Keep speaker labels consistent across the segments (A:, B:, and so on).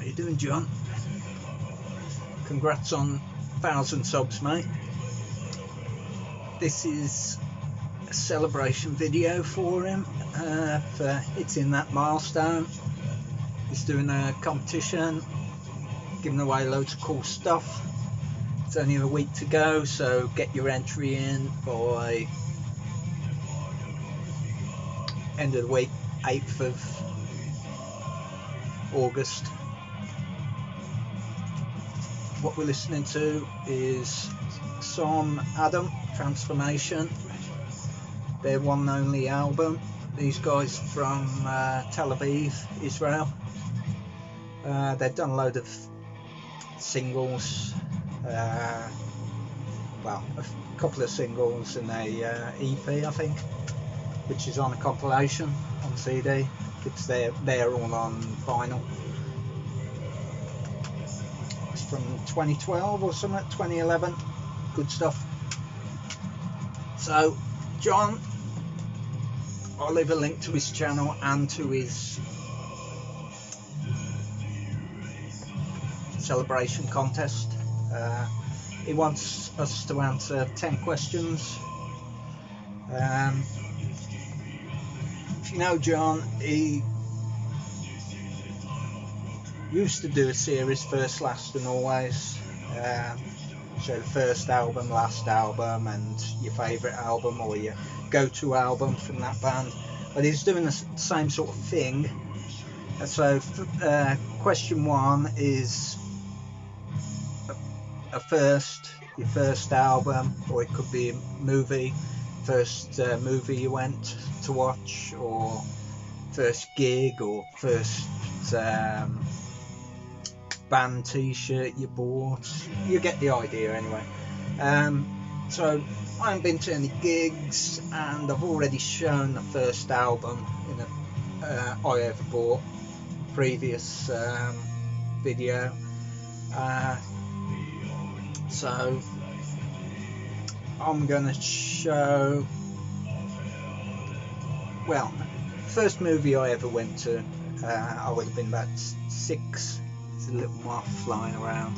A: How you doing, John? Congrats on 1,000 subs, mate. This is a celebration video for him, for hitting that milestone. He's doing a competition, giving away loads of cool stuff. It's only a week to go, so get your entry in by end of the week, 8th of August. What we're listening to is Sonne Adam Transformation, their one and only album. These guys from Tel Aviv, Israel. They've done a load of singles, well, a couple of singles and a EP, I think, which is on a compilation on CD. It's they're all on vinyl. It's from 2012 or something, 2011. Good stuff. So, John, I'll leave a link to his channel and to his celebration contest. He wants us to answer 10 questions. If you know John, he used to do a series, First, Last and Always. So the first album, last album, and your favourite album or your go-to album from that band. But he's doing the same sort of thing. So question 1 is your first album, or it could be a movie, first movie you went to watch, or first gig, or first band t-shirt you bought. You get the idea anyway. So I haven't been to any gigs, and I've already shown the first album in a I ever bought previous video. So I'm gonna show, well, first movie I ever went to, I would have been about 6. There's a little moth flying around.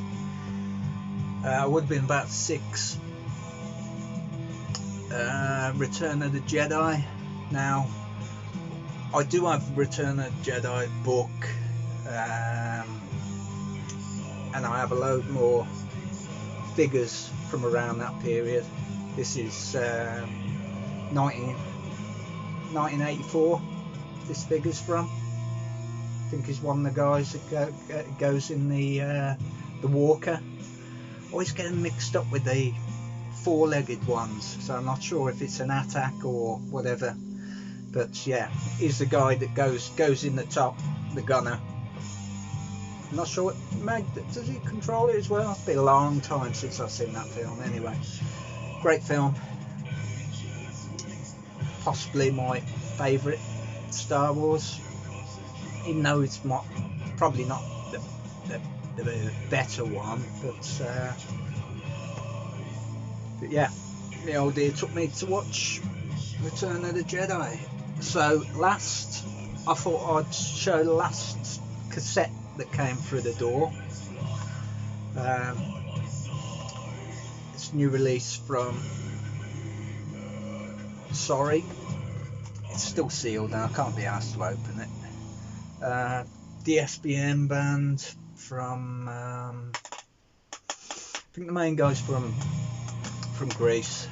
A: I would have been about 6. Return of the Jedi. Now, I do have Return of the Jedi book, and I have a load more figures from around that period. This is 1984. This figure's from. I think he's one of the guys that goes in the walker. Always getting mixed up with the 4-legged ones, so I'm not sure if it's an attack or whatever. But yeah, he's the guy that goes in the top, the gunner. I'm not sure. Does he control it as well? It's been a long time since I've seen that film. Anyway, great film. Possibly my favourite Star Wars. Even though it's probably not the better one, but yeah, the old dear took me to watch Return of the Jedi. So I thought I'd show the last cassette that came through the door. It's a new release from Sorry. It's still sealed and I can't be asked to open it. The SBM band from I think the main guy's from Greece,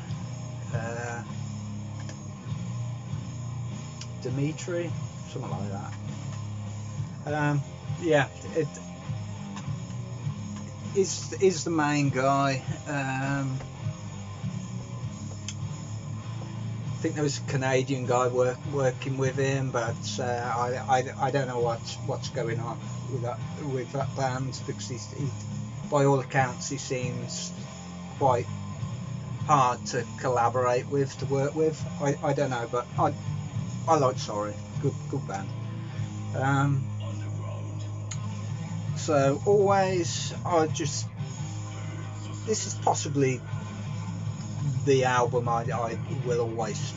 A: Dimitri, something like that. Yeah, it is the main guy. I think there was a Canadian guy working with him, but I don't know what's going on with that band, because he, by all accounts, he seems quite hard to collaborate with, to work with. I don't know, but I like Sorry, good band. So always, this is possibly the album I will always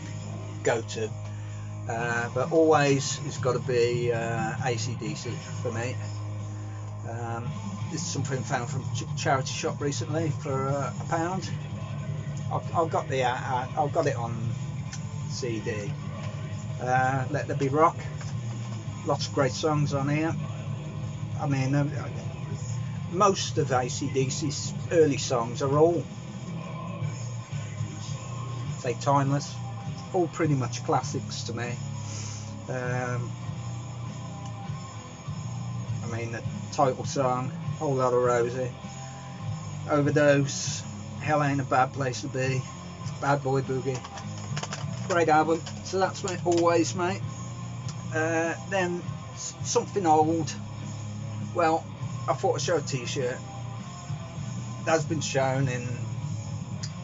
A: go to, but always it's got to be AC/DC for me. This is something found from charity shop recently for £1. I've got it on CD. Let There Be Rock. Lots of great songs on here. I mean, most of AC/DC's early songs are all, say, timeless. All pretty much classics to me. I mean, the title song, Whole Lot of Rosie, Overdose, Hell Ain't a Bad Place to Be, Bad Boy Boogie. Great album. So that's my Always, mate. Then something old. Well, I thought I'd show a t-shirt that's been shown in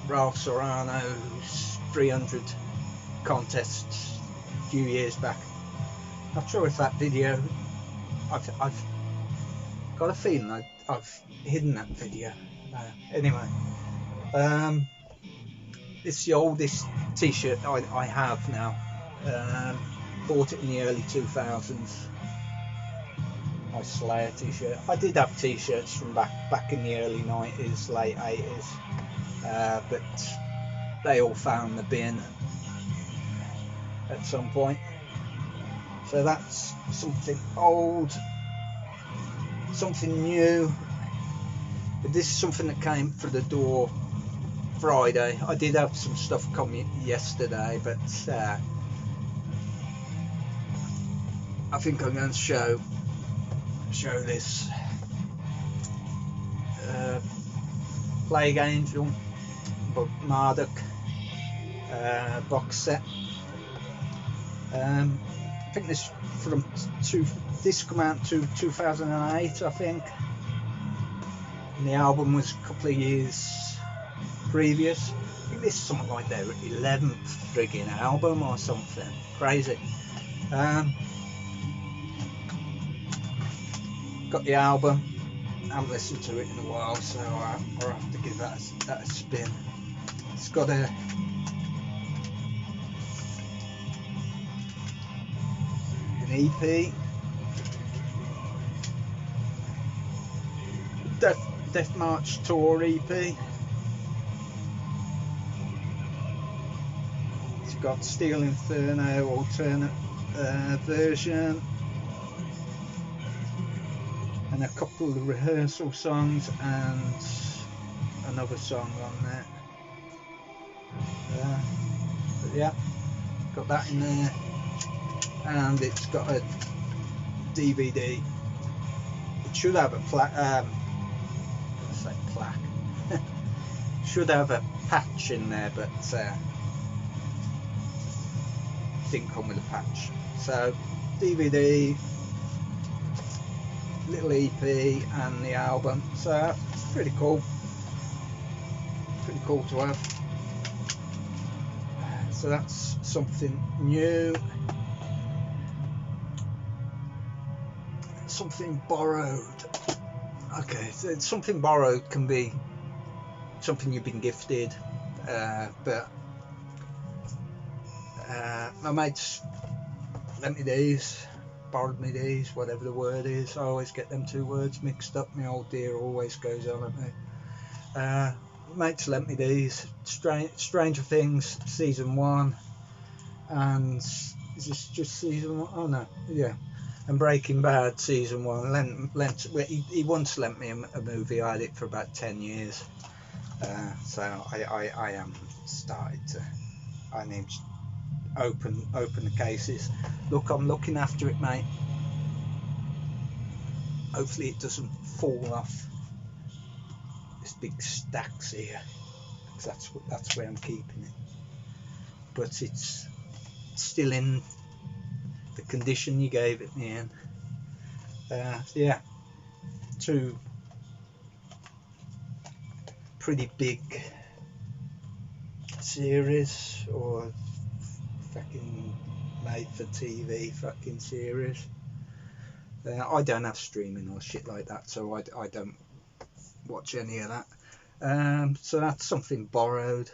A: Ralph Serrano's 300 contest a few years back. Not sure if that video, I've got a feeling I've hidden that video. Anyway, this is the oldest t-shirt I have now. Bought it in the early 2000s. My Slayer t-shirt. I did have t-shirts from back in the early 90s, late 80s, but they all found the bin at some point. So that's something old, something new. But this is something that came through the door Friday. I did have some stuff come yesterday, but I think I'm going to show this Plague Angel but Marduk box set. I think this come out to 2008, I think, and the album was a couple of years previous. I think this is something like their 11th frigging album or something crazy. Got the album, I haven't listened to it in a while, so I'll have to give that a spin. It's got an EP, Death March Tour EP. It's got Steel Inferno alternate version, and a couple of rehearsal songs and another song on there. But yeah, got that in there, and it's got a DVD. It should have a plaque. Should have a patch in there, but didn't come with a patch. So DVD, little EP, and the album. So it's pretty cool. Pretty cool to have. So that's something new. Something borrowed. Okay, so something borrowed can be something you've been gifted, but my mates lent me these, borrowed me these, whatever the word is. I always get them two words mixed up. My old dear always goes on at me. Mates lent me these. Stranger Things season 1, and is this just season 1? Oh no, yeah. And Breaking Bad season 1. He once lent me a movie. I had it for about 10 years. So I am started to. I need to open the cases. Look, I'm looking after it, mate. Hopefully it doesn't fall off this big stacks here, because that's where I'm keeping it. But it's still in the condition you gave it me in. Yeah, two pretty big series, or fucking made for TV fucking series. I don't have streaming or shit like that, so I don't watch any of that. So that's something borrowed.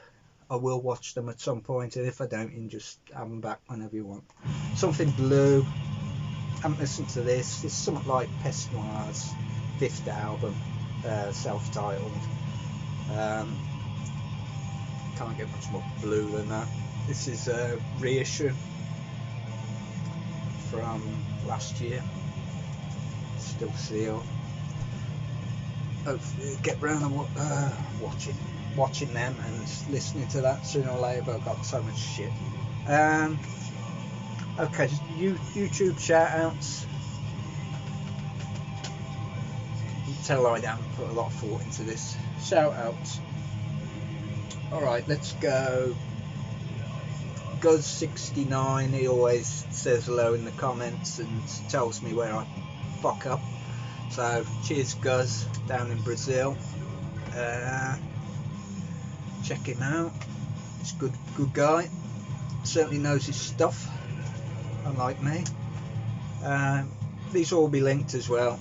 A: I will watch them at some point, and if I don't, you can just have them back whenever you want. Something blue. I haven't listened to this. It's something like Pest Noirs 5th album, self-titled. Can't get much more blue than that. This is a reissue from last year, still sealed. Hopefully get round to watching them and listening to that sooner or later, but I've got so much shit. Okay, YouTube shout outs. You can tell I haven't put a lot of thought into this. Shout outs. Alright, let's go. Guz69, he always says hello in the comments and tells me where I fuck up. So, cheers Guz, down in Brazil. Check him out. He's a good guy. Certainly knows his stuff, unlike me. These will all be linked as well.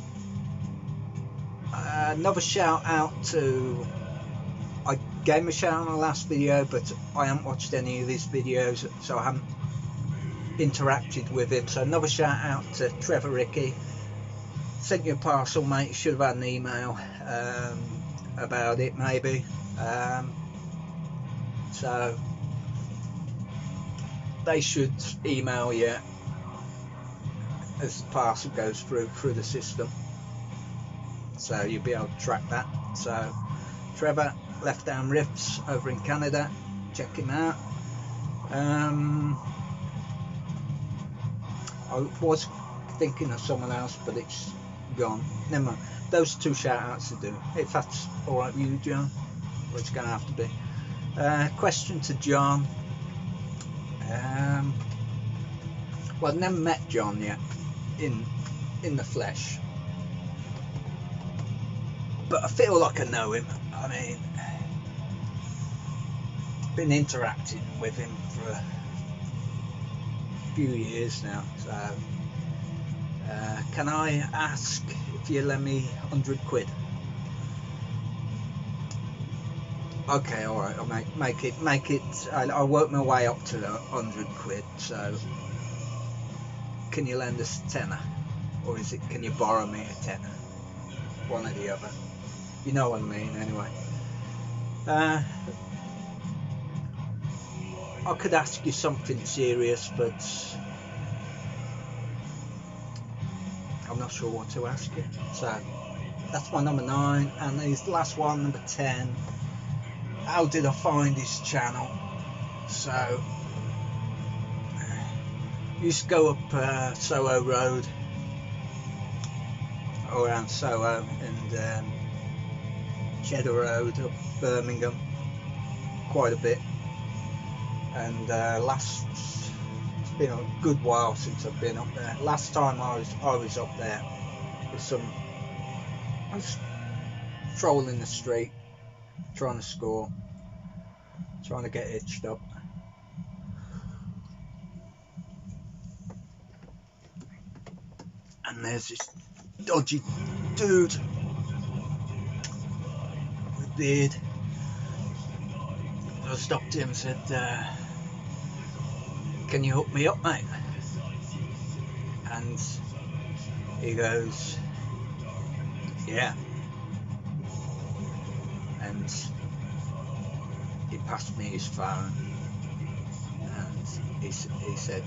A: Another shout out to, I gave him a shout out on the last video, but I haven't watched any of his videos, so I haven't interacted with him. So another shout out to Trevor Ricky. Sent you a parcel, mate. You should have had an email about it, maybe. So they should email you as the parcel goes through the system, so you'll be able to track that. So Trevor, Left Down Riffs over in Canada, check him out. I was thinking of someone else, but it's gone. Never mind. Those two shout outs to do, if that's alright with you, John, or it's going to have to be. Question to John. Well, I've never met John yet in the flesh, but I feel like I know him. I mean, been interacting with him for a few years now. So can I ask if you lend me 100 quid? Okay, alright, I'll make it. I'll work my way up to 100 quid. So can you lend us a tenner, or can you borrow me a tenner? One or the other. You know what I mean, anyway. I could ask you something serious, but I'm not sure what to ask you. So that's my number 9, and his last one, number 10. How did I find his channel? So used to go up Soho Road, or around Soho, and Cheddar Road up Birmingham quite a bit. And it's been a good while since I've been up there. Last time I was up there with I was trolling the street, trying to score, trying to get hitched up. And there's this dodgy dude with a beard. I stopped him and said, can you hook me up, mate? And he goes, yeah. And he passed me his phone, and he said,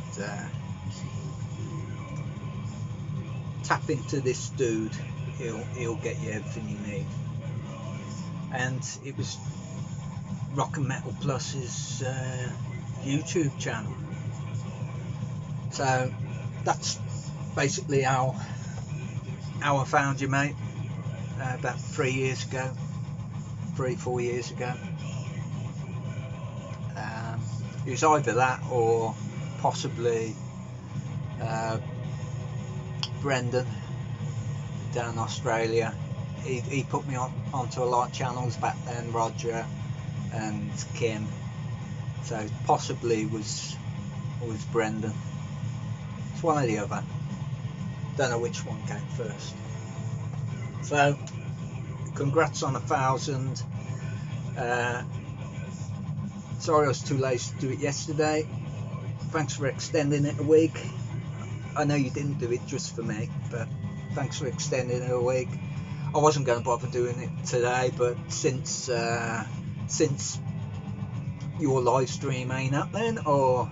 A: tap into this dude, he'll get you everything you need. And it was Rock and Metal Plus's YouTube channel. So that's basically how I found you, mate, about 4 years ago. It was either that or possibly Brendan down in Australia. He put me onto a lot of channels back then, Roger and Kim. So possibly was Brendan. It's one or the other. Don't know which one came first. So congrats on 1,000. Sorry I was too lazy to do it yesterday. Thanks for extending it a week. I know you didn't do it just for me, but thanks for extending it a week. I wasn't going to bother doing it today, but since your live stream ain't happening, or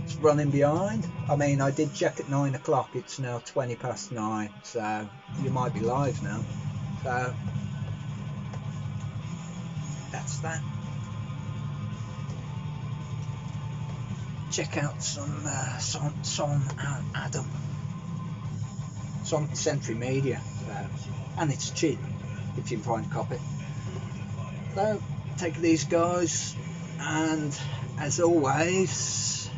A: it's running behind. I mean, I did check at 9 o'clock. It's now 20 past 9, so you might be live now. So that's that. Check out some Sonne Adam. It's on Century Media, and it's cheap if you can find a copy. So take these guys, and as always,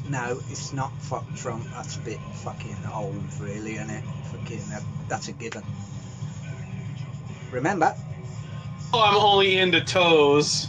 A: no, it's not fuck Trump. That's a bit fucking old, really, isn't it? Fucking that's a given. Remember,
B: I'm only into toes.